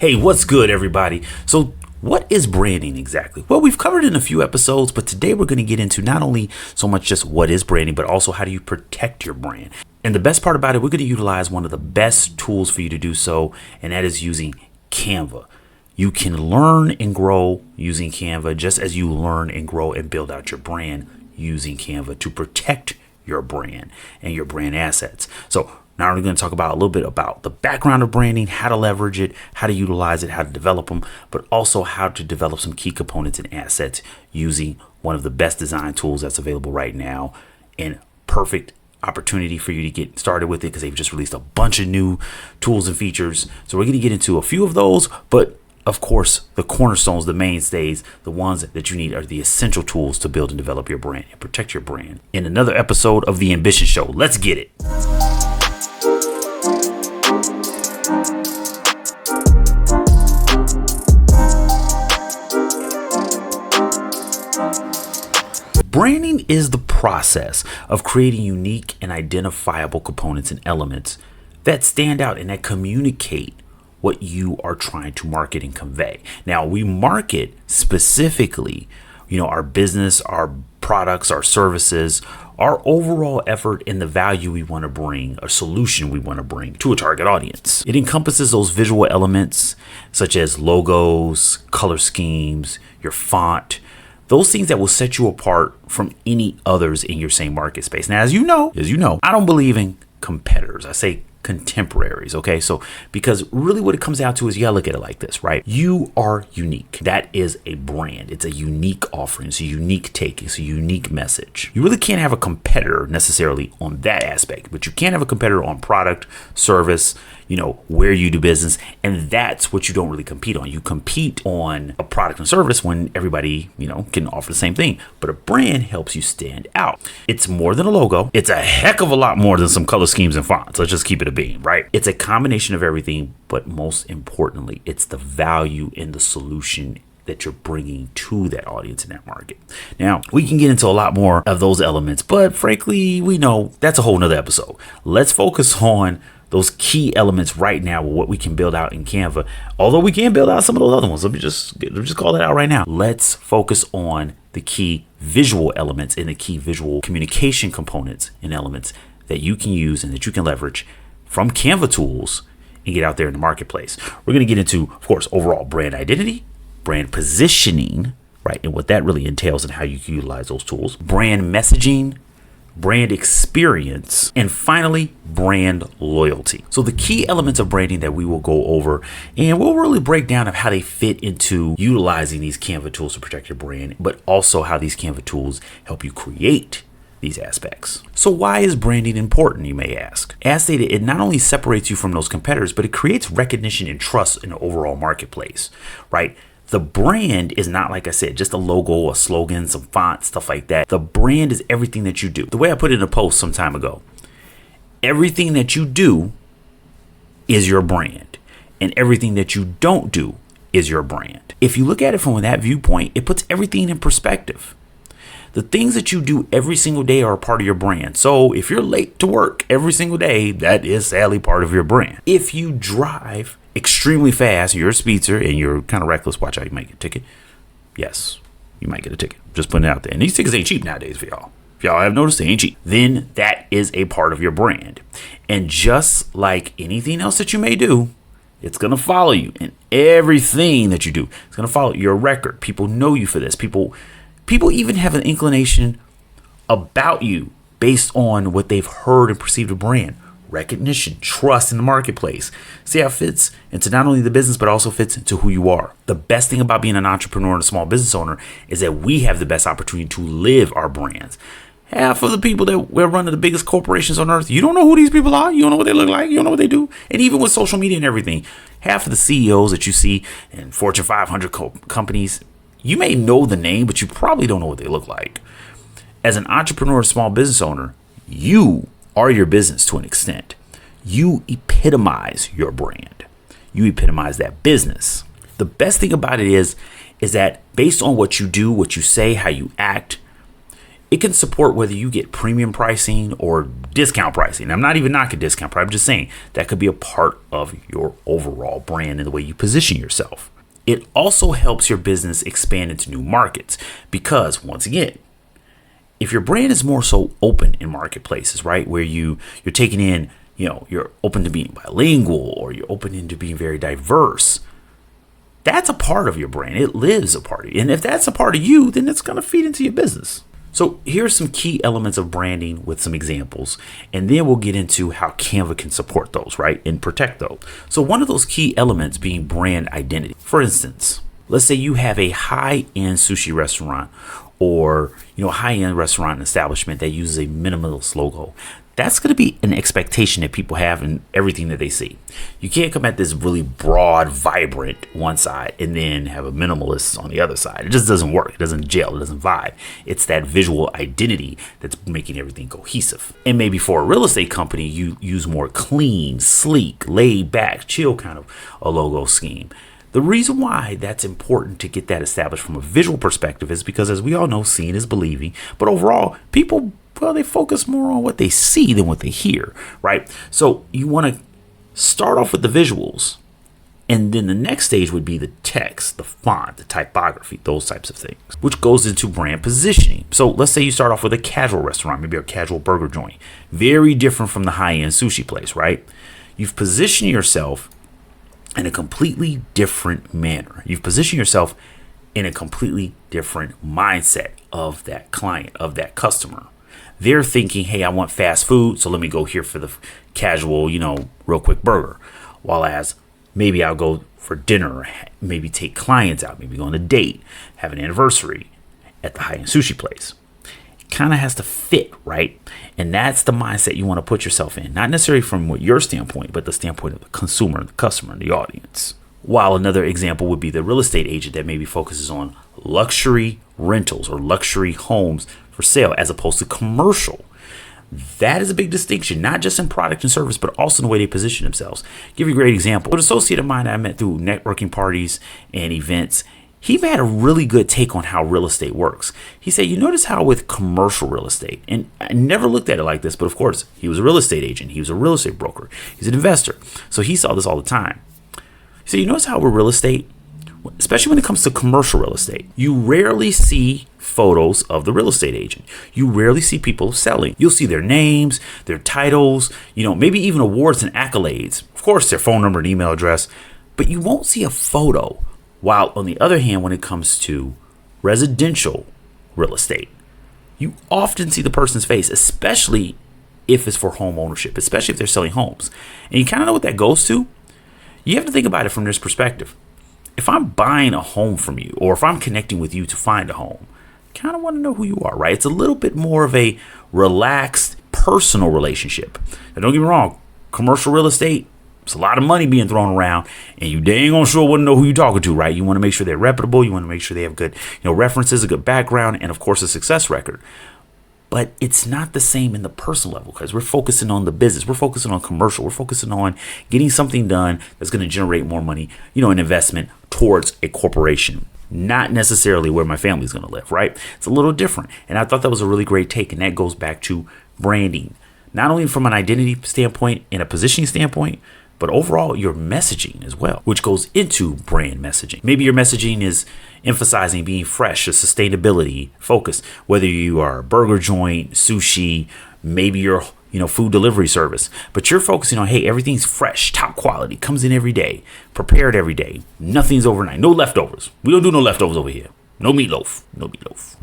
Hey, what's good, everybody? So, what is branding exactly? Well, we've covered it in a few episodes, but today we're going to get into not only so much just what is branding, but also how do you protect your brand. And the best part about it, we're going to utilize one of the best tools for you to do so, and that is using Canva. You can learn and grow using Canva just as you learn and grow and build out your brand using Canva to protect your brand and your brand assets. So now we're going to talk about a little bit about the background of branding, how to leverage it, how to utilize it, how to develop them, but also how to develop some key components and assets using one of the best design tools that's available right now, and perfect opportunity for you to get started with it because they've just released a bunch of new tools and features. So we're going to get into a few of those, but of course, the cornerstones, the mainstays, the ones that you need are the essential tools to build and develop your brand and protect your brand. In another episode of The Ambition Show, let's get it. Branding is the process of creating unique and identifiable components and elements that stand out and that communicate what you are trying to market and convey. Now, we market specifically, our business, our products, our services, our overall effort, and the value we want to bring, a solution we want to bring to a target audience. It encompasses those visual elements such as logos, color schemes, your font, those things that will set you apart from any others in your same market space. Now, as you know, I don't believe in competitors. I say contemporaries. Okay. So, because really what it comes down to is you gotta look at it like this, right? You are unique. That is a brand. It's a unique offering. It's a unique take. It's a unique message. You really can't have a competitor necessarily on that aspect, but you can have a competitor on product, service, where you do business. And that's what you don't really compete on. You compete on a product and service when everybody, can offer the same thing. But a brand helps you stand out. It's more than a logo. It's a heck of a lot more than some color schemes and fonts. Let's just keep it a beam, right? It's a combination of everything, but most importantly, it's the value in the solution that you're bringing to that audience in that market. Now, we can get into a lot more of those elements, but frankly, we know that's a whole nother episode. Let's focus on those key elements right now with what we can build out in Canva. Although we can build out some of those other ones. Let me just call that out right now. Let's focus on the key visual elements and the key visual communication components and elements that you can use and that you can leverage from Canva tools and get out there in the marketplace. We're going to get into, of course, overall brand identity, brand positioning, right? And what that really entails and how you can utilize those tools, brand messaging, brand experience, and finally, brand loyalty. So the key elements of branding that we will go over, and we'll really break down of how they fit into utilizing these Canva tools to protect your brand, but also how these Canva tools help you create these aspects. So why is branding important, you may ask? As stated, it not only separates you from those competitors, but it creates recognition and trust in the overall marketplace, right? The brand is not, like I said, just a logo, a slogan, some font, stuff like that. The brand is everything that you do. The way I put it in a post some time ago, everything that you do is your brand, and everything that you don't do is your brand. If you look at it from that viewpoint, it puts everything in perspective. The things that you do every single day are a part of your brand. So if you're late to work every single day, that is sadly part of your brand. If you drive extremely fast, you're a speedster and you're kind of reckless, watch out, you might get a ticket. Yes, you might get a ticket. Just putting it out there. And these tickets ain't cheap nowadays for y'all. If y'all have noticed, they ain't cheap. Then that is a part of your brand. And just like anything else that you may do, it's going to follow you in everything that you do. It's going to follow your record. People know you for this. People even have an inclination about you based on what they've heard and perceived a brand. Recognition, trust in the marketplace. See how it fits into not only the business, but also fits into who you are. The best thing about being an entrepreneur and a small business owner is that we have the best opportunity to live our brands. Half of the people that we're running the biggest corporations on earth, you don't know who these people are. You don't know what they look like. You don't know what they do. And even with social media and everything, half of the CEOs that you see in Fortune 500 companies, you may know the name, but you probably don't know what they look like. As an entrepreneur and small business owner, you are your business to an extent. You epitomize your brand. You epitomize that business. The best thing about it is that based on what you do, what you say, how you act, It can support whether you get premium pricing or discount pricing. I'm not even knocking discount pricing. I'm just saying that could be a part of your overall brand and the way you position yourself. It also helps your business expand into new markets because, once again, if your brand is more so open in marketplaces, right, where you're taking in, you're open to being bilingual or you're open into being very diverse, that's a part of your brand. It lives a part of you. And if that's a part of you, then it's going to feed into your business. So here's some key elements of branding with some examples, and then we'll get into how Canva can support those, right, and protect those. So one of those key elements being brand identity. For instance, let's say you have a high-end sushi restaurant or, high-end restaurant establishment that uses a minimalist logo. That's going to be an expectation that people have in everything that they see. You can't come at this really broad, vibrant one side and then have a minimalist on the other side. It just doesn't work. It doesn't gel. It doesn't vibe. It's that visual identity that's making everything cohesive. And maybe for a real estate company, you use more clean, sleek, laid back, chill kind of a logo scheme. The reason why that's important to get that established from a visual perspective is because, as we all know, seeing is believing. But overall, people, they focus more on what they see than what they hear, right? So you want to start off with the visuals. And then the next stage would be the text, the font, the typography, those types of things, which goes into brand positioning. So let's say you start off with a casual restaurant, maybe a casual burger joint. Very different from the high-end sushi place, right? You've positioned yourself in a completely different manner. You've positioned yourself in a completely different mindset of that client, of that customer. They're thinking, hey, I want fast food, so let me go here for the casual, real quick burger. While as maybe I'll go for dinner, maybe take clients out, maybe go on a date, have an anniversary at the high-end sushi place. Kind of has to fit, right? And that's the mindset you want to put yourself in, not necessarily from your standpoint, but the standpoint of the consumer, the customer, and the audience. While another example would be the real estate agent that maybe focuses on luxury rentals or luxury homes for sale as opposed to commercial. That is a big distinction, not just in product and service, but also in the way they position themselves. Give you a great example. An associate of mine that I met through networking parties and events, he had a really good take on how real estate works. He said, you notice how with commercial real estate, and I never looked at it like this, but of course, he was a real estate agent. He was a real estate broker. He's an investor. So he saw this all the time. He said, you notice how with real estate, especially when it comes to commercial real estate, you rarely see photos of the real estate agent. You rarely see people selling. You'll see their names, their titles, maybe even awards and accolades. Of course, their phone number and email address, but you won't see a photo. While on the other hand, when it comes to residential real estate, you often see the person's face, especially if it's for home ownership, especially if they're selling homes. And you kind of know what that goes to. You have to think about it from this perspective. If I'm buying a home from you, or if I'm connecting with you to find a home, I kind of want to know who you are, right? It's a little bit more of a relaxed, personal relationship. Now, don't get me wrong, commercial real estate, it's a lot of money being thrown around, and you dang on sure wouldn't know who you're talking to, right? You want to make sure they're reputable. You want to make sure they have good, references, a good background, and of course a success record. But it's not the same in the personal level because we're focusing on the business. We're focusing on commercial. We're focusing on getting something done that's going to generate more money, an investment towards a corporation, not necessarily where my family's going to live, right? It's a little different. And I thought that was a really great take. And that goes back to branding, not only from an identity standpoint and a positioning standpoint, but overall your messaging as well, which goes into brand messaging. Maybe your messaging is emphasizing being fresh, a sustainability focus, whether you are a burger joint, sushi, maybe you're food delivery service, but you're focusing on, hey, everything's fresh, top quality, comes in every day, prepared every day, nothing's overnight, no leftovers. We don't do no leftovers over here. No meatloaf.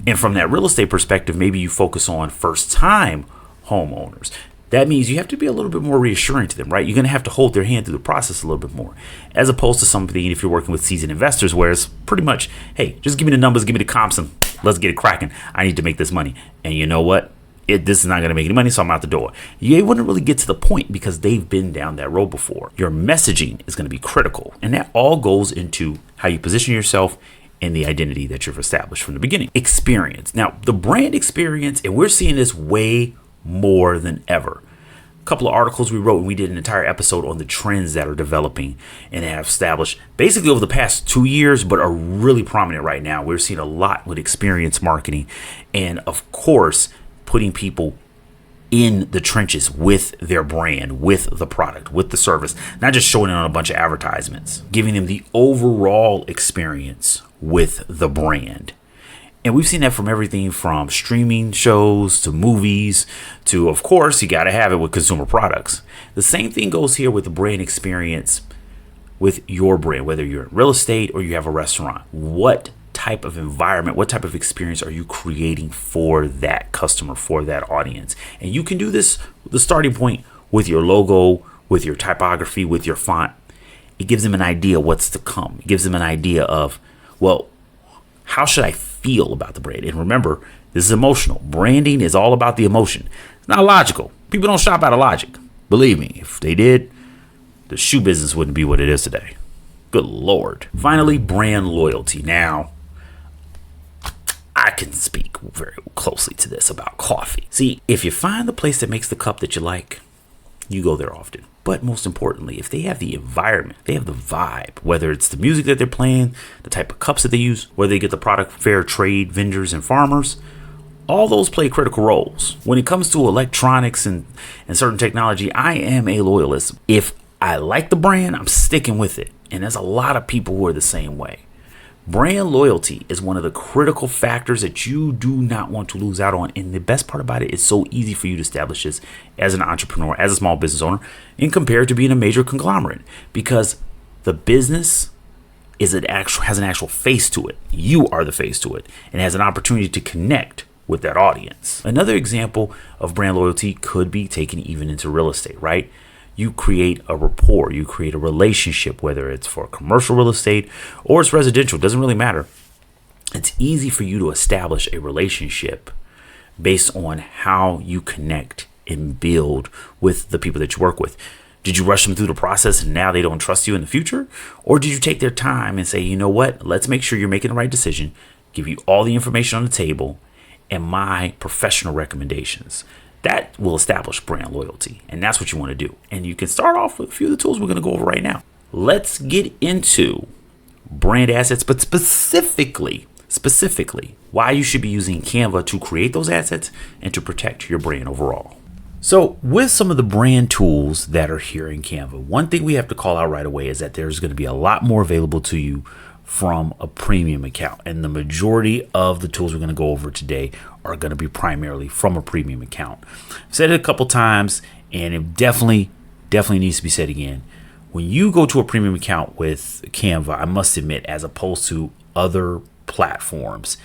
And from that real estate perspective, maybe you focus on first time homeowners. That means you have to be a little bit more reassuring to them, right? You're going to have to hold their hand through the process a little bit more, as opposed to something if you're working with seasoned investors, where it's pretty much, hey, just give me the numbers, give me the comps, and let's get it cracking. I need to make this money. And you know what? This is not going to make any money, so I'm out the door. You wouldn't really get to the point because they've been down that road before. Your messaging is going to be critical, and that all goes into how you position yourself and the identity that you've established from the beginning. Experience. Now, the brand experience, and we're seeing this way more than ever. couple of articles we wrote, and we did an entire episode on the trends that are developing and have established basically over the past 2 years, but are really prominent right now. We're seeing a lot with experience marketing and, of course, putting people in the trenches with their brand, with the product, with the service, not just showing it on a bunch of advertisements, giving them the overall experience with the brand. And we've seen that from everything from streaming shows to movies to, of course, you got to have it with consumer products. The same thing goes here with the brand experience with your brand, whether you're in real estate or you have a restaurant. What type of environment, what type of experience are you creating for that customer, for that audience? And you can do this, the starting point, with your logo, with your typography, with your font. It gives them an idea what's to come. It gives them an idea of, well, how should I feel about the brand? And remember, this is emotional. Branding is all about the emotion. It's not logical. People don't shop out of logic. Believe me, if they did, the shoe business wouldn't be what it is today. Good Lord. Finally, brand loyalty. Now, I can speak very closely to this about coffee. See, if you find the place that makes the cup that you like, you go there often. But most importantly, if they have the environment, they have the vibe, whether it's the music that they're playing, the type of cups that they use, whether they get the product fair trade vendors and farmers, all those play critical roles. When it comes to electronics and certain technology, I am a loyalist. If I like the brand, I'm sticking with it. And there's a lot of people who are the same way. Brand loyalty is one of the critical factors that you do not want to lose out on. And the best part about it, it's so easy for you to establish this as an entrepreneur, as a small business owner, and compared to being a major conglomerate, because the business has an actual face to it. You are the face to it, and has an opportunity to connect with that audience. Another example of brand loyalty could be taken even into real estate, right? You create a rapport, you create a relationship, whether it's for commercial real estate or it's residential, it doesn't really matter. It's easy for you to establish a relationship based on how you connect and build with the people that you work with. Did you rush them through the process and now they don't trust you in the future? Or did you take their time and say, you know what, let's make sure you're making the right decision, give you all the information on the table and my professional recommendations? That will establish brand loyalty, and that's what you want to do. And you can start off with a few of the tools we're going to go over right now. Let's get into brand assets, but specifically, why you should be using Canva to create those assets and to protect your brand overall. So with some of the brand tools that are here in Canva, one thing we have to call out right away is that there's going to be a lot more available to you from a premium account. And the majority of the tools we're going to go over today are going to be primarily from a premium account. I've said it a couple times, and it definitely needs to be said again. When you go to a premium account with Canva, I must admit, as opposed to other platforms,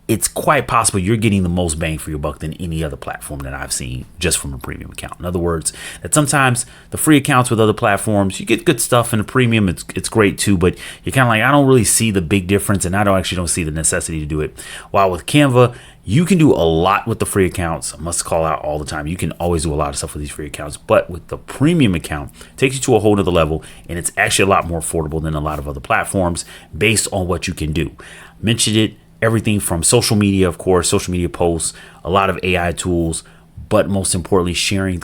it's quite possible you're getting the most bang for your buck than any other platform that I've seen just from a premium account. In other words, that sometimes the free accounts with other platforms, you get good stuff, and the premium, it's great too, but you're kind of like, I don't really see the big difference, and I don't see the necessity to do it. While with Canva, you can do a lot with the free accounts. I must call out all the time. You can always do a lot of stuff with these free accounts, but with the premium account, it takes you to a whole nother level, and it's actually a lot more affordable than a lot of other platforms based on what you can do. Mentioned it. Everything from social media, of course, social media posts, a lot of AI tools, but most importantly, sharing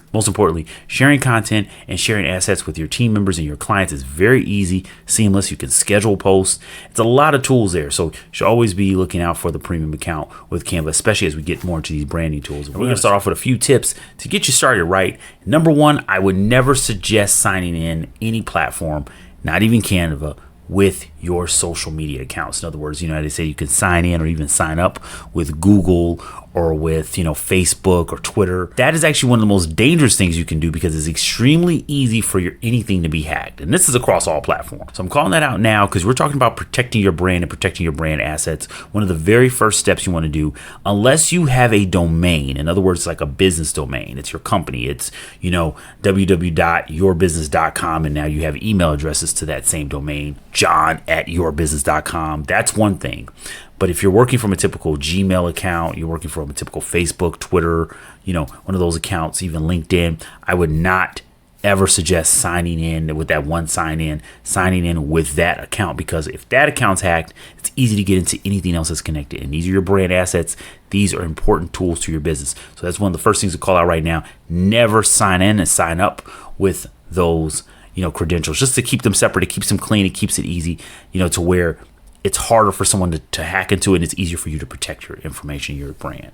content and sharing assets with your team members and your clients is very easy, seamless. You can schedule posts. It's a lot of tools there. So you should always be looking out for the premium account with Canva, especially as we get more into these branding tools. And we're going to start off with a few tips to get you started right. Number one, I would never suggest signing in any platform, not even Canva, with your social media accounts. In other words, they say you can sign in or even sign up with Google or with, Facebook or Twitter. That is actually one of the most dangerous things you can do because it's extremely easy for anything to be hacked. And this is across all platforms. So I'm calling that out now because we're talking about protecting your brand and protecting your brand assets. One of the very first steps you want to do, unless you have a domain, in other words, like a business domain, it's your company, it's, www.yourbusiness.com, and now you have email addresses to that same domain, john@yourbusiness.com. That's one thing. But if you're working from a typical Gmail account, you're working from a typical Facebook, Twitter, one of those accounts, even LinkedIn, I would not ever suggest signing in with that one signing in with that account, because if that account's hacked, it's easy to get into anything else that's connected. And these are your brand assets. These are important tools to your business. So that's one of the first things to call out right now. Never sign in and sign up with those, credentials, just to keep them separate. It keeps them clean. It keeps it easy, to where it's harder for someone to hack into it, and it's easier for you to protect your information, your brand.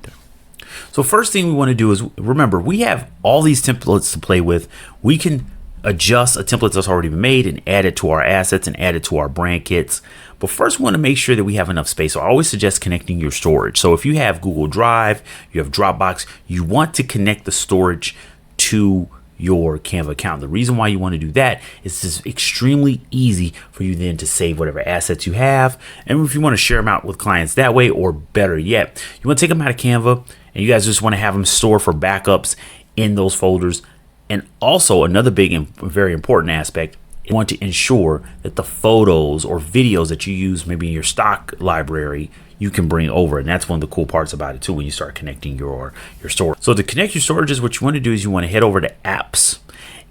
So first thing we want to do is, remember, we have all these templates to play with. We can adjust a template that's already been made and add it to our assets and add it to our brand kits. But first, we want to make sure that we have enough space. So I always suggest connecting your storage. So if you have Google Drive, you have Dropbox, you want to connect the storage to your Canva account. The reason why you want to do that is it's extremely easy for you then to save whatever assets you have. And if you want to share them out with clients that way, or better yet, you want to take them out of Canva and you guys just want to have them store for backups in those folders. And also another big and very important aspect, you want to ensure that the photos or videos that you use maybe in your stock library, you can bring over. And that's one of the cool parts about it too, when you start connecting your storage. So to connect your storages, what you want to do is you want to head over to apps.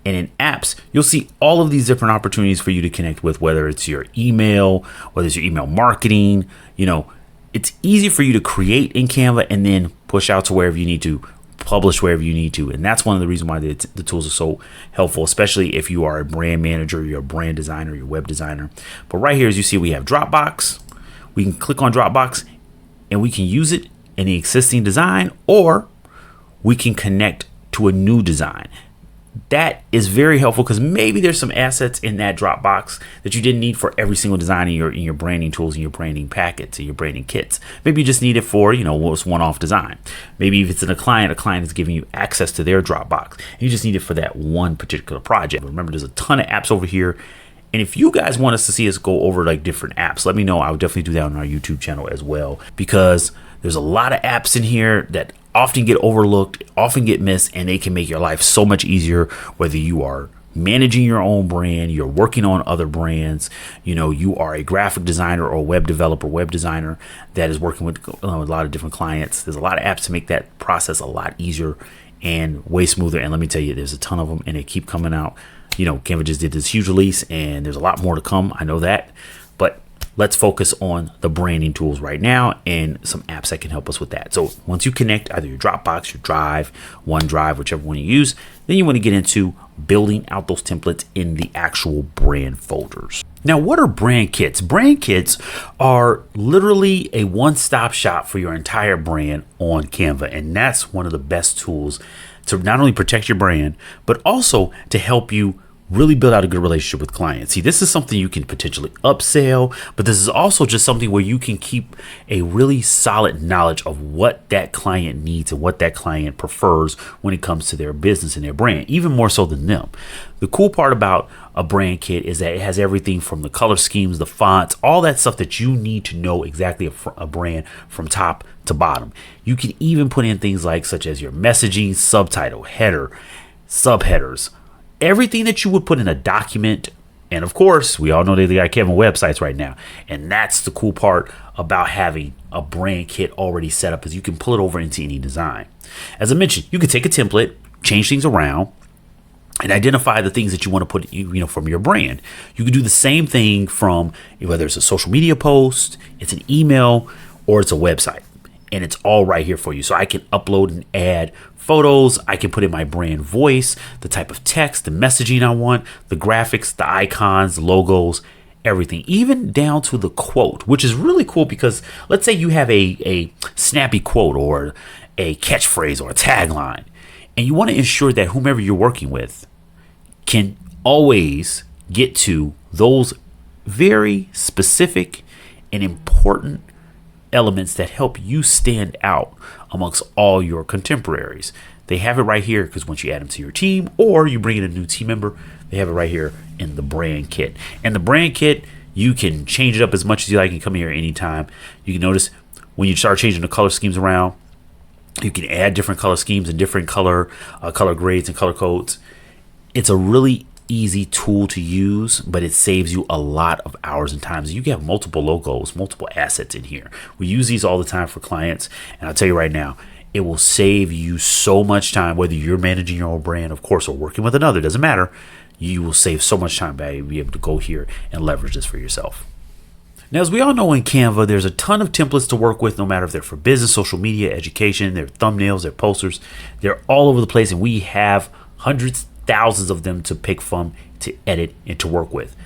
And in apps, you'll see all of these different opportunities for you to connect with, whether it's your email, whether it's your email marketing. It's easy for you to create in Canva and then push out to wherever you need to, publish wherever you need to. And that's one of the reasons why the tools are so helpful, especially if you are a brand manager, you're a brand designer, you're a web designer. But right here, as you see, we have Dropbox. We can click on Dropbox and we can use it in the existing design, or we can connect to a new design. That is very helpful because maybe there's some assets in that Dropbox that you didn't need for every single design in your branding tools and your branding packets and your branding kits. Maybe you just need it for, one-off design. Maybe if it's in a client is giving you access to their Dropbox, and you just need it for that one particular project. Remember, there's a ton of apps over here. And if you guys want us to see us go over like different apps, let me know. I would definitely do that on our YouTube channel as well, because there's a lot of apps in here that often get overlooked, often get missed, and they can make your life so much easier, whether you are managing your own brand, you're working on other brands, you are a graphic designer or a web developer, web designer that is working with a lot of different clients. There's a lot of apps to make that process a lot easier and way smoother. And let me tell you, there's a ton of them and they keep coming out. Canva just did this huge release and there's a lot more to come. I know that, but let's focus on the branding tools right now and some apps that can help us with that. So once you connect either your Dropbox, your Drive, OneDrive, whichever one you use, then you want to get into building out those templates in the actual brand folders. Now, what are brand kits? Brand kits are literally a one-stop shop for your entire brand on Canva. And that's one of the best tools to not only protect your brand, but also to help you really build out a good relationship with clients. See, this is something you can potentially upsell, but this is also just something where you can keep a really solid knowledge of what that client needs and what that client prefers when it comes to their business and their brand, even more so than them. The cool part about a brand kit is that it has everything from the color schemes, the fonts, all that stuff that you need to know exactly a brand from top to bottom. You can even put in things like such as your messaging, subtitle, header, subheaders, everything that you would put in a document. And of course, we all know they got Canva websites right now. And that's the cool part about having a brand kit already set up, is you can pull it over into any design. As I mentioned, you can take a template, change things around, and identify the things that you want to put, from your brand. You can do the same thing from whether it's a social media post, it's an email, or it's a website. And it's all right here for you. So I can upload and add photos. I can put in my brand voice, the type of text, the messaging I want, the graphics, the icons, the logos, everything, even down to the quote, which is really cool because let's say you have a snappy quote or a catchphrase or a tagline, and you want to ensure that whomever you're working with can always get to those very specific and important elements that help you stand out amongst all your contemporaries. They have it right here because once you add them to your team or you bring in a new team member, they have it right here in the brand kit. And the brand kit, you can change it up as much as you like and come here anytime. You can notice when you start changing the color schemes around, you can add different color schemes and different color grades and color codes. It's a really easy tool to use, but it saves you a lot of hours and times. You can have multiple logos, multiple assets in here. We use these all the time for clients, and I'll tell you right now, It will save you so much time, whether you're managing your own brand, of course, or working with another, doesn't matter. You will save so much time by being able to go here and leverage this for yourself. Now, as we all know in Canva, there's a ton of templates to work with, no matter if they're for business, social media, education, their thumbnails, their posters. They're all over the place, and we have hundreds, thousands of them to pick from, to edit, and to work with.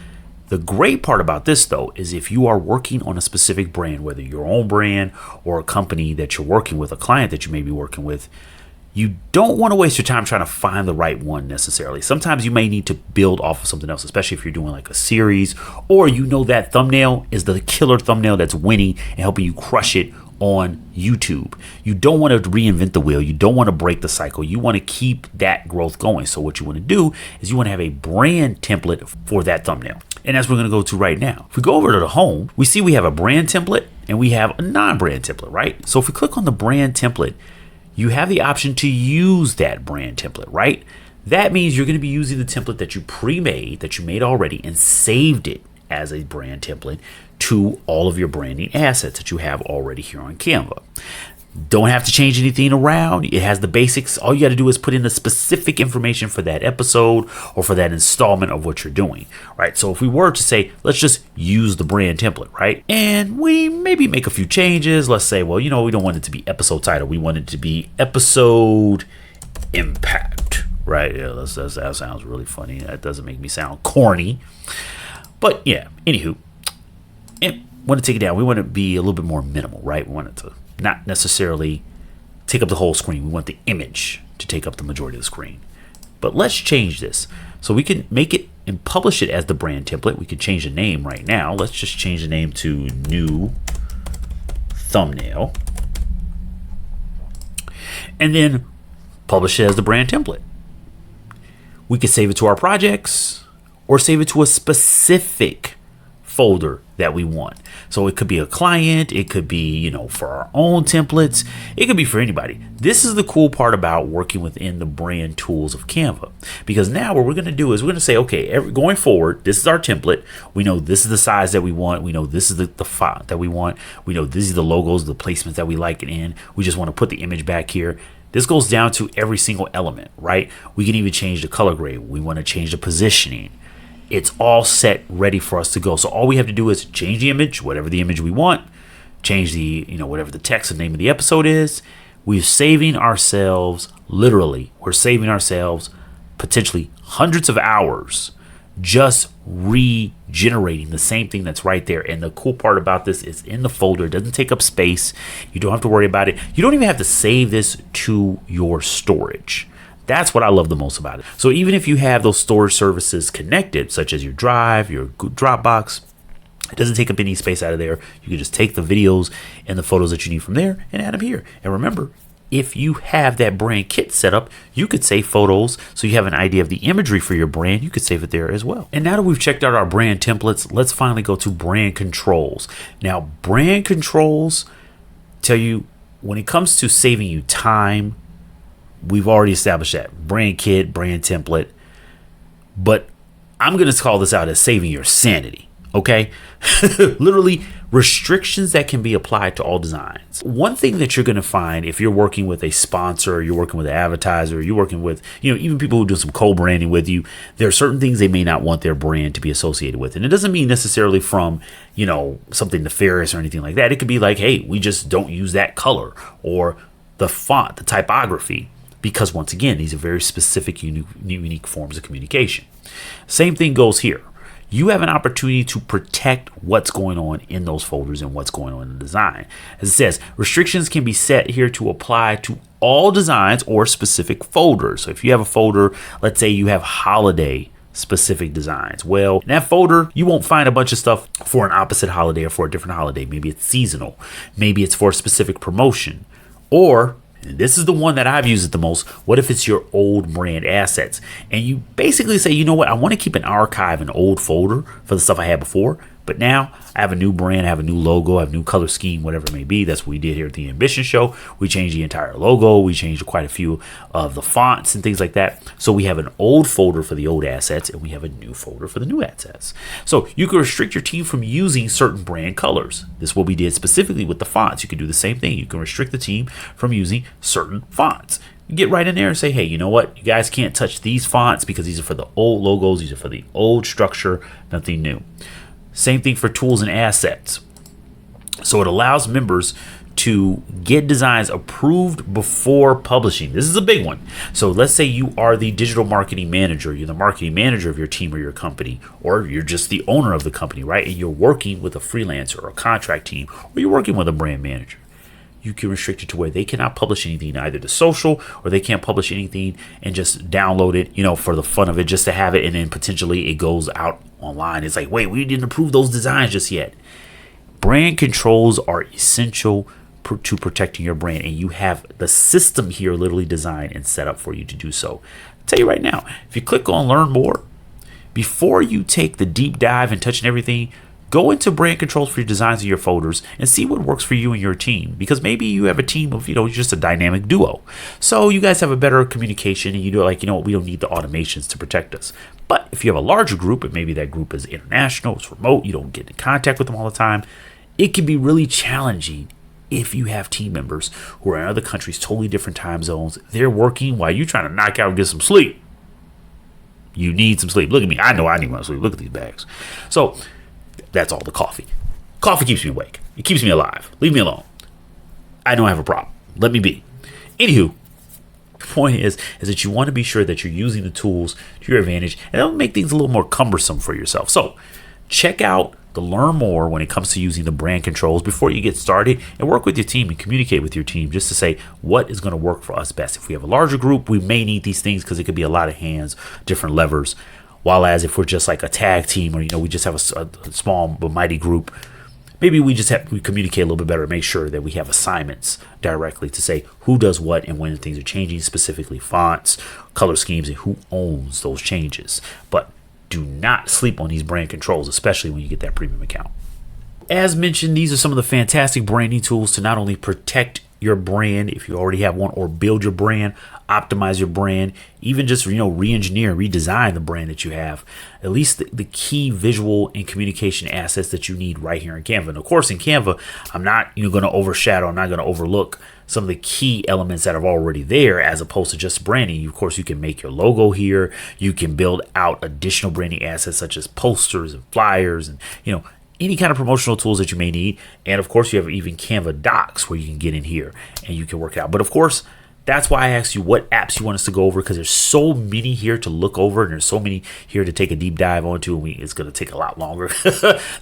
The great part about this, though, is if you are working on a specific brand, whether your own brand or a company that you're working with, a client that you may be working with, you don't want to waste your time trying to find the right one necessarily. Sometimes you may need to build off of something else, especially if you're doing like a series, or you know that thumbnail is the killer thumbnail that's winning and helping you crush it on YouTube. You don't want to reinvent the wheel. You don't want to break the cycle. You want to keep that growth going. So what you want to do is you want to have a brand template for that thumbnail. And that's what we're going to go to right now. If we go over to the home, we see we have a brand template and we have a non-brand template, right? So if we click on the brand template, you have the option to use that brand template, right? That means you're going to be using the template that you pre-made, that you made already and saved it as a brand template to all of your branding assets that you have already here on Canva. Don't have to change anything around. It has the basics. All you got to do is put in the specific information for that episode or for that installment of what you're doing, right? So if we were to say, let's just use the brand template, right? And we maybe make a few changes. Let's say, well, you know, we don't want it to be episode title. We want it to be episode impact, right? Yeah, that sounds really funny. That doesn't make me sound corny. But yeah, anywho, and want to take it down. We want to be a little bit more minimal, right? We want it to not necessarily take up the whole screen. We want the image to take up the majority of the screen. But let's change this. So we can make it and publish it as the brand template. We could change the name right now. Let's just change the name to new thumbnail. And then publish it as the brand template. We could save it to our projects or save it to a specific folder that we want. So it could be a client, it could be, you know, for our own templates, it could be for anybody. This is the cool part about working within the brand tools of Canva, because now what we're going to do is we're going to say, okay, going forward, this is our template. We know this is the size that we want. We know this is the font that we want. We know these are the logos, the placements that we like it in. We just want to put the image back here. This goes down to every single element, right? We can even change the color grade. We want to change the positioning. It's all set, ready for us to go. So all we have to do is change the image, whatever the image we want, change the, you know, whatever the text and name of the episode is. We're saving ourselves, literally, we're saving ourselves potentially hundreds of hours just regenerating the same thing that's right there. And the cool part about this is in the folder, it doesn't take up space. You don't have to worry about it. You don't even have to save this to your storage. That's what I love the most about it. So even if you have those storage services connected, such as your Drive, your Dropbox, it doesn't take up any space out of there. You can just take the videos and the photos that you need from there and add them here. And remember, if you have that brand kit set up, you could save photos. So you have an idea of the imagery for your brand. You could save it there as well. And now that we've checked out our brand templates, let's finally go to brand controls. Now, brand controls tell you when it comes to saving you time, we've already established that brand kit, brand template, but I'm going to call this out as saving your sanity. Okay. Literally restrictions that can be applied to all designs. One thing that you're going to find if you're working with a sponsor, you're working with an advertiser, you're working with, you know, even people who do some co-branding with you, there are certain things they may not want their brand to be associated with. And it doesn't mean necessarily from, you know, something nefarious or anything like that. It could be like, hey, we just don't use that color or the font, the typography. Because once again, these are very specific, unique forms of communication. Same thing goes here. You have an opportunity to protect what's going on in those folders and what's going on in the design. As it says, restrictions can be set here to apply to all designs or specific folders. So if you have a folder, let's say you have holiday specific designs. Well, in that folder, you won't find a bunch of stuff for an opposite holiday or for a different holiday. Maybe it's seasonal. Maybe it's for a specific promotion. Or, and this is the one that I've used it the most, what if it's your old brand assets? And you basically say, you know what, I want to keep an archive, an old folder for the stuff I had before, But now I have a new brand, I have a new logo, I have a new color scheme, whatever it may be. That's what we did here at the Ambition Show. We changed the entire logo. We changed quite a few of the fonts and things like that. So we have an old folder for the old assets and we have a new folder for the new assets. So you can restrict your team from using certain brand colors. This is what we did specifically with the fonts. You can do the same thing. You can restrict the team from using certain fonts. You get right in there and say, hey, you know what? You guys can't touch these fonts because these are for the old logos. These are for the old structure, nothing new. Same thing for tools and assets. So it allows members to get designs approved before publishing. This is a big one. So let's say you are the digital marketing manager. You're the marketing manager of your team or your company, or you're just the owner of the company, right? And you're working with a freelancer or a contract team, or you're working with a brand manager. You can restrict it to where they cannot publish anything either to social, or they can't publish anything and just download it, for the fun of it, just to have it, and then potentially it goes out online. It's like, wait, we didn't approve those designs just yet. Brand controls are essential to protecting your brand, and you have the system here literally designed and set up for you to do so. I'll tell you right now, if you click on learn more, before you take the deep dive and touching everything, go into brand controls for your designs and your folders and see what works for you and your team. Because maybe you have a team of, just a dynamic duo. So you guys have a better communication and you do like, we don't need the automations to protect us. But if you have a larger group and maybe that group is international, it's remote, you don't get in contact with them all the time, it can be really challenging if you have team members who are in other countries, totally different time zones. They're working while you're trying to knock out and get some sleep. You need some sleep. Look at me. I know I need my sleep. Look at these bags. So that's all the coffee. Coffee keeps me awake. It keeps me alive. Leave me alone. I know I have a problem. Let me be. Anywho, the point is that you want to be sure that you're using the tools to your advantage, and that'll make things a little more cumbersome for yourself. So check out the learn more when it comes to using the brand controls before you get started, and work with your team and communicate with your team just to say what is going to work for us best. If we have a larger group, we may need these things because it could be a lot of hands, different levers. While as if we're just like a tag team, or we just have a small but mighty group, maybe we communicate a little bit better and make sure that we have assignments directly to say who does what and when things are changing, specifically fonts, color schemes, and who owns those changes. But do not sleep on these brand controls, especially when you get that premium account. As mentioned, these are some of the fantastic branding tools to not only protect your brand if you already have one, or build your brand, optimize your brand, even just re-engineer, redesign the brand that you have. At least the key visual and communication assets that you need right here in Canva. And of course, in Canva, I'm not going to overshadow, I'm not going to overlook some of the key elements that are already there, as opposed to just branding. Of course, you can make your logo here. You can build out additional branding assets such as posters and flyers and any kind of promotional tools that you may need. And of course, you have even Canva docs where you can get in here and you can work it out. But of course, that's why I asked you what apps you want us to go over, because there's so many here to look over, and there's so many here to take a deep dive onto, and it's going to take a lot longer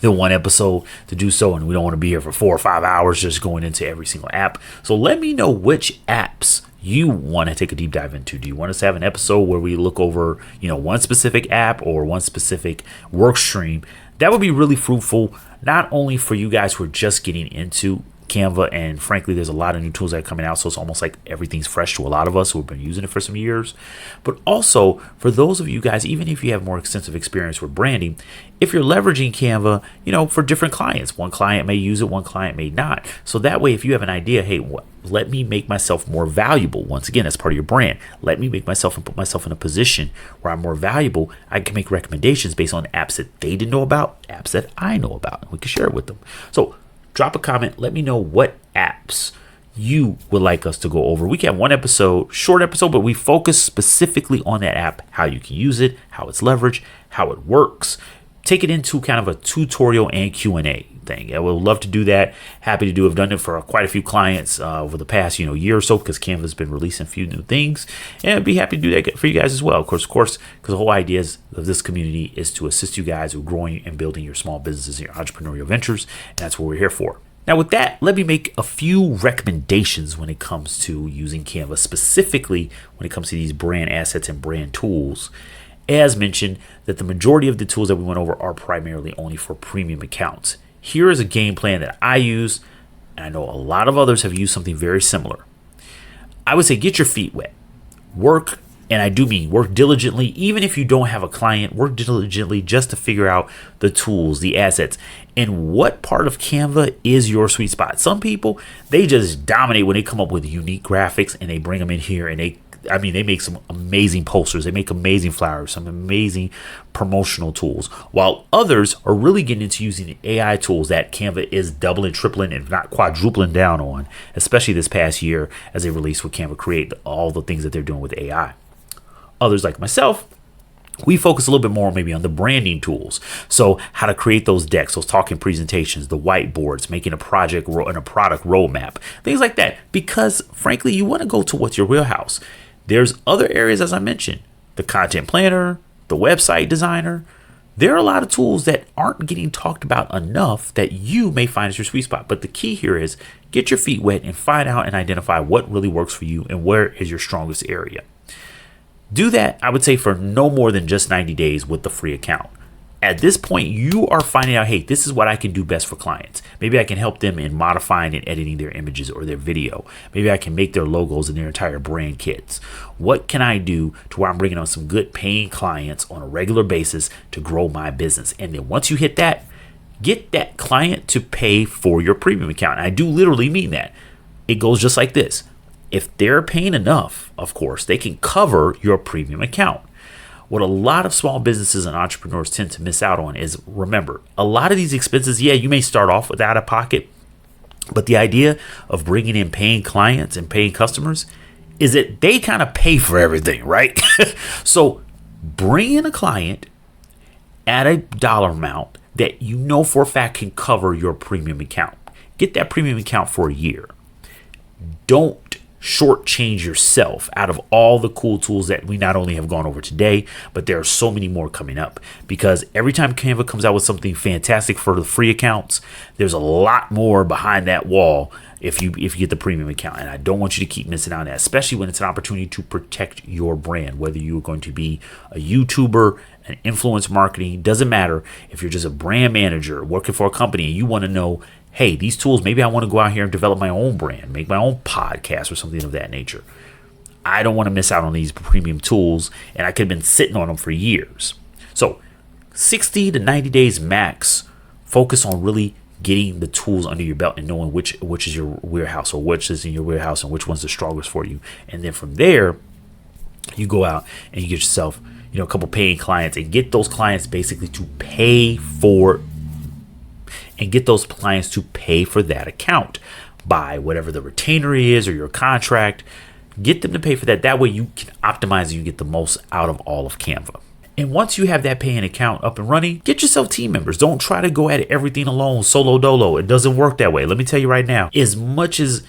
than one episode to do so, and we don't want to be here for 4 or 5 hours just going into every single app. So let me know which apps you want to take a deep dive into. Do you want us to have an episode where we look over, one specific app or one specific work stream? That would be really fruitful, not only for you guys who are just getting into Canva, and frankly, there's a lot of new tools that are coming out, so it's almost like everything's fresh to a lot of us who have been using it for some years. But also for those of you guys, even if you have more extensive experience with branding, if you're leveraging Canva, for different clients, one client may use it, one client may not. So that way, if you have an idea, hey, let me make myself more valuable. Once again, that's part of your brand. Let me make myself and put myself in a position where I'm more valuable. I can make recommendations based on apps that they didn't know about, apps that I know about, and we can share it with them. So drop a comment. Let me know what apps you would like us to go over. We can have one episode, short episode, but we focus specifically on that app, how you can use it, how it's leveraged, how it works. Take it into kind of a tutorial and Q&A thing. I would love to do that. Happy to do. I've done it for quite a few clients over the past year or so, because Canva's been releasing a few new things, and I'd be happy to do that for you guys as well. Of course, because the whole idea of this community is to assist you guys with growing and building your small businesses and your entrepreneurial ventures, and that's what we're here for. Now, with that, let me make a few recommendations when it comes to using Canva, specifically when it comes to these brand assets and brand tools. As mentioned, that the majority of the tools that we went over are primarily only for premium accounts. Here is a game plan that I use, and I know a lot of others have used something very similar. I would say get your feet wet. Work And I do mean work diligently. Even if you don't have a client, work diligently just to figure out the tools, the assets, and what part of Canva is your sweet spot. Some people, they just dominate when they come up with unique graphics and they bring them in here and they make some amazing posters. They make amazing flyers, some amazing promotional tools. While others are really getting into using the AI tools that Canva is doubling, tripling, and not quadrupling down on, especially this past year as they released with Canva Create, all the things that they're doing with AI. Others like myself, we focus a little bit more maybe on the branding tools. So how to create those decks, those talking presentations, the whiteboards, making a project and a product roadmap, things like that. Because frankly, you want to go to what's your wheelhouse. There's other areas, as I mentioned, the content planner, the website designer. There are a lot of tools that aren't getting talked about enough that you may find as your sweet spot. But the key here is get your feet wet and find out and identify what really works for you and where is your strongest area. Do that, I would say, for no more than just 90 days with the free account. At this point, you are finding out, hey, this is what I can do best for clients. Maybe I can help them in modifying and editing their images or their video. Maybe I can make their logos and their entire brand kits. What can I do to where I'm bringing on some good paying clients on a regular basis to grow my business? And then once you hit that, get that client to pay for your premium account. And I do literally mean that. It goes just like this. If they're paying enough, of course, they can cover your premium account. What a lot of small businesses and entrepreneurs tend to miss out on is, remember, a lot of these expenses, yeah, you may start off with out of pocket, but the idea of bringing in paying clients and paying customers is that they kind of pay for everything, right? So bring in a client at a dollar amount that you know for a fact can cover your premium account. Get that premium account for a year. Don't shortchange yourself out of all the cool tools that we not only have gone over today, but there are so many more coming up, because every time Canva comes out with something fantastic for the free accounts, there's a lot more behind that wall if you get the premium account. And I don't want you to keep missing out on that, especially when it's an opportunity to protect your brand, whether you're going to be a YouTuber, an influence marketing, doesn't matter. If you're just a brand manager working for a company and you want to know, hey, these tools, maybe I want to go out here and develop my own brand, make my own podcast or something of that nature. I don't want to miss out on these premium tools, and I could have been sitting on them for years. So 60 to 90 days max, focus on really getting the tools under your belt and knowing which is your warehouse or which is in your warehouse and which one's the strongest for you. And then from there, you go out and you get yourself, a couple paying clients and get those clients basically to pay for that account by whatever the retainer is or your contract. Get them to pay for that. That way you can optimize and you get the most out of all of Canva. And once you have that paying account up and running, get yourself team members. Don't try to go at everything alone, solo dolo. It doesn't work that way. Let me tell you right now, as much as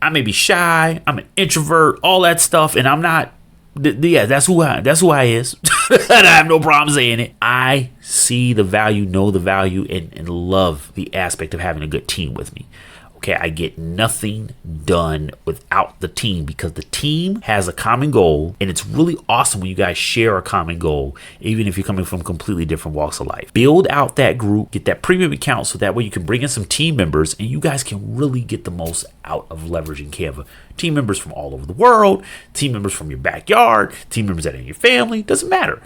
I may be shy, I'm an introvert, all that stuff, and I'm not, that's who I is. And I have no problem saying it. I see the value, know the value, and love the aspect of having a good team with me. Okay, I get nothing done without the team, because the team has a common goal, and it's really awesome when you guys share a common goal, even if you're coming from completely different walks of life. Build out that group, get that premium account, so that way you can bring in some team members, and you guys can really get the most out of leveraging Canva. Team members from all over the world, team members from your backyard, team members that are in your family, doesn't matter.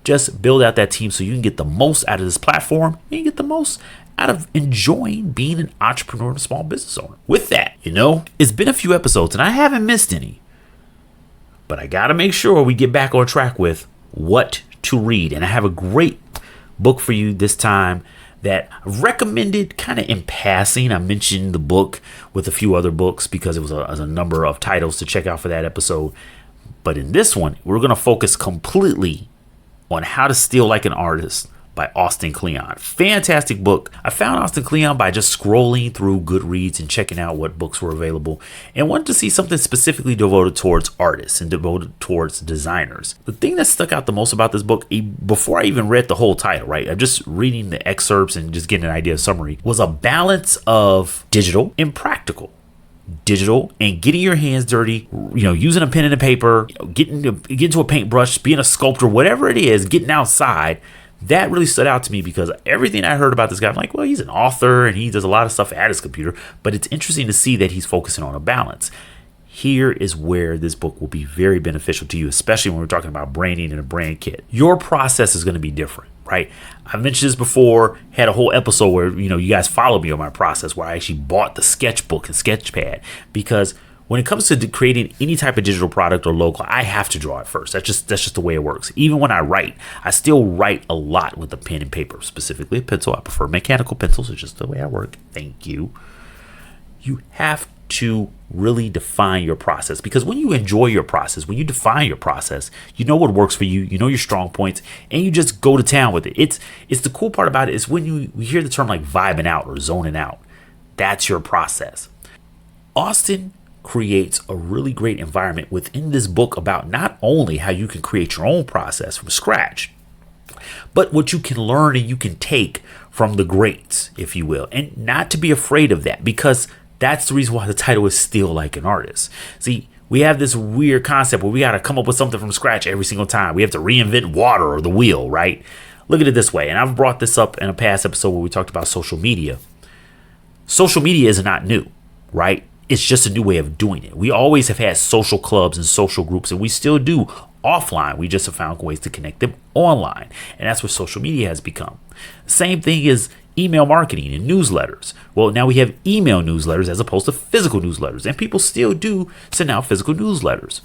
Just build out that team so you can get the most out of this platform, and you get the most out of enjoying being an entrepreneur and a small business owner. With that, it's been a few episodes and I haven't missed any, but I got to make sure we get back on track with what to read. And I have a great book for you this time that I recommended kind of in passing. I mentioned the book with a few other books because it was a number of titles to check out for that episode. But in this one, we're going to focus completely on How to Steal Like an Artist by Austin Kleon. Fantastic book. I found Austin Kleon by just scrolling through Goodreads and checking out what books were available, and wanted to see something specifically devoted towards artists and devoted towards designers. The thing that stuck out the most about this book, before I even read the whole title, right? I'm just reading the excerpts and just getting an idea of summary, was a balance of digital and practical. Digital and getting your hands dirty, using a pen and a paper, getting to a paintbrush, being a sculptor, whatever it is, getting outside. That really stood out to me because everything I heard about this guy, I'm like, well, he's an author and he does a lot of stuff at his computer, but it's interesting to see that he's focusing on a balance. here is where this book will be very beneficial to you, especially when we're talking about branding and a brand kit. Your process is going to be different, right? I mentioned this before, had a whole episode where, you guys followed me on my process where I actually bought the sketchbook and sketchpad, because when it comes to creating any type of digital product or logo, I have to draw it first. That's just the way it works. Even when I write, I still write a lot with a pen and paper, specifically a pencil. I prefer mechanical pencils. It's just the way I work. Thank you. You have to really define your process, because when you enjoy your process, when you define your process, you know what works for you, you know your strong points, and you just go to town with it. It's the cool part about it is when you hear the term like vibing out or zoning out. That's your process. Austin creates a really great environment within this book about not only how you can create your own process from scratch, but what you can learn and you can take from the greats, if you will, and not to be afraid of that, because that's the reason why the title is Still Like an Artist. See, we have this weird concept where we got to come up with something from scratch every single time. We have to reinvent water or the wheel, right? Look at it this way, and I've brought this up in a past episode where we talked about social media. Social media is not new, right? It's just a new way of doing it. We always have had social clubs and social groups, and we still do offline. We just have found ways to connect them online. And that's what social media has become. Same thing is email marketing and newsletters. Well, now we have email newsletters as opposed to physical newsletters, and people still do send out physical newsletters.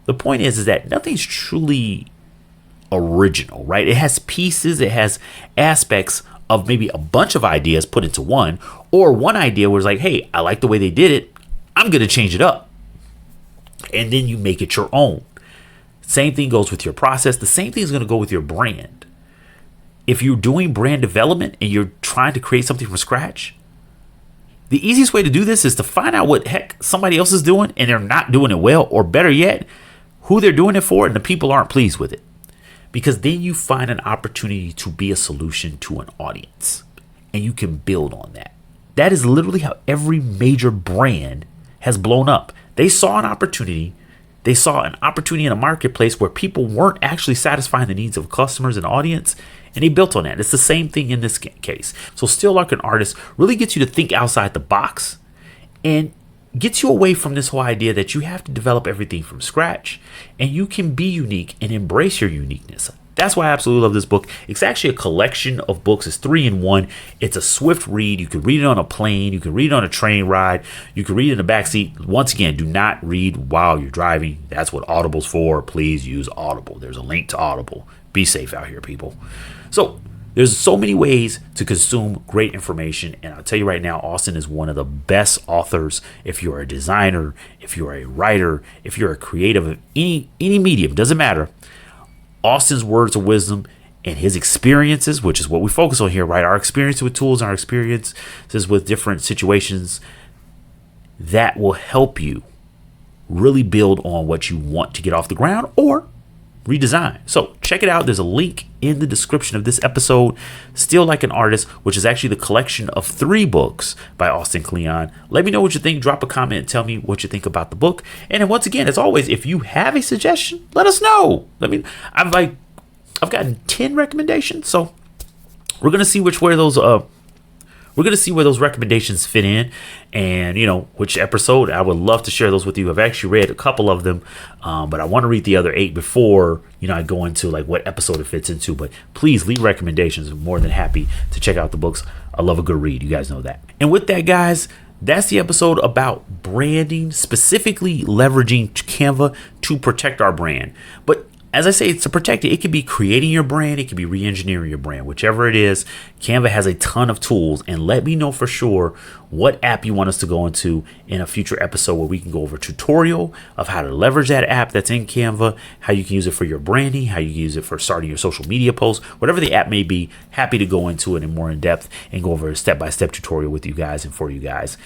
The point is that nothing's truly original, right? It has pieces, it has aspects of maybe a bunch of ideas put into one, or one idea where it's like, hey, I like the way they did it, I'm going to change it up. And then you make it your own. Same thing goes with your process. The same thing is going to go with your brand. If you're doing brand development and you're trying to create something from scratch, the easiest way to do this is to find out what heck somebody else is doing and they're not doing it well, or better yet, who they're doing it for and the people aren't pleased with it. Because then you find an opportunity to be a solution to an audience, and you can build on that. That is literally how every major brand has blown up. They saw an opportunity. They saw an opportunity in a marketplace where people weren't actually satisfying the needs of customers and audience, and they built on that. It's the same thing in this case. So Still Like an Artist really gets you to think outside the box and gets you away from this whole idea that you have to develop everything from scratch, and you can be unique and embrace your uniqueness. That's why I absolutely love this book. It's actually a collection of books. It's 3-in-1. It's a swift read. You can read it on a plane. You can read it on a train ride. You can read it in the backseat. Once again, do not read while you're driving. That's what Audible's for. Please use Audible. There's a link to Audible. Be safe out here, people. So there's so many ways to consume great information. And I'll tell you right now, Austin is one of the best authors. If you're a designer, if you're a writer, if you're a creative of any medium, doesn't matter. Austin's words of wisdom and his experiences, which is what we focus on here, right? Our experience with tools and our experiences with different situations, that will help you really build on what you want to get off the ground or redesign. So check it out. There's a link in the description of this episode. Still Like an Artist, which is actually the collection of 3 books by Austin Kleon. Let me know what you think. Drop a comment and tell me what you think about the book. And then once again, as always, if you have a suggestion, let us know. I've gotten 10 recommendations, so we're gonna see where those recommendations fit in, and which episode. I would love to share those with you. I've actually read a couple of them, but I want to read the other 8 before I go into like what episode it fits into. But please leave recommendations. I'm more than happy to check out the books. I love a good read. You guys know that. And with that, guys, that's the episode about branding, specifically leveraging Canva to protect our brand. But as I say, it's to protect it. It could be creating your brand. It could be re-engineering your brand. Whichever it is, Canva has a ton of tools. And let me know for sure what app you want us to go into in a future episode where we can go over a tutorial of how to leverage that app that's in Canva, how you can use it for your branding, how you can use it for starting your social media posts, whatever the app may be. Happy to go into it in more in depth and go over a step-by-step tutorial with you guys and for you guys.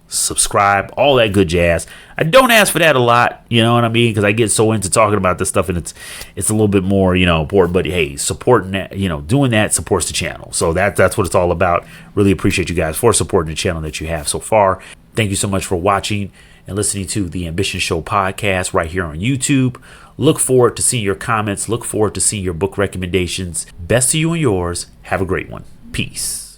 Subscribe, all that good jazz. I don't ask for that a lot, you know what I mean? Because I get so into talking about this stuff, and it's a little bit more, important. But hey, supporting that, doing that supports the channel. So that's what it's all about. Really appreciate you guys for supporting the channel that you have so far. Thank you so much for watching and listening to the Ambition Show podcast right here on YouTube. Look forward to seeing your comments. Look forward to seeing your book recommendations. Best to you and yours. Have a great one. Peace.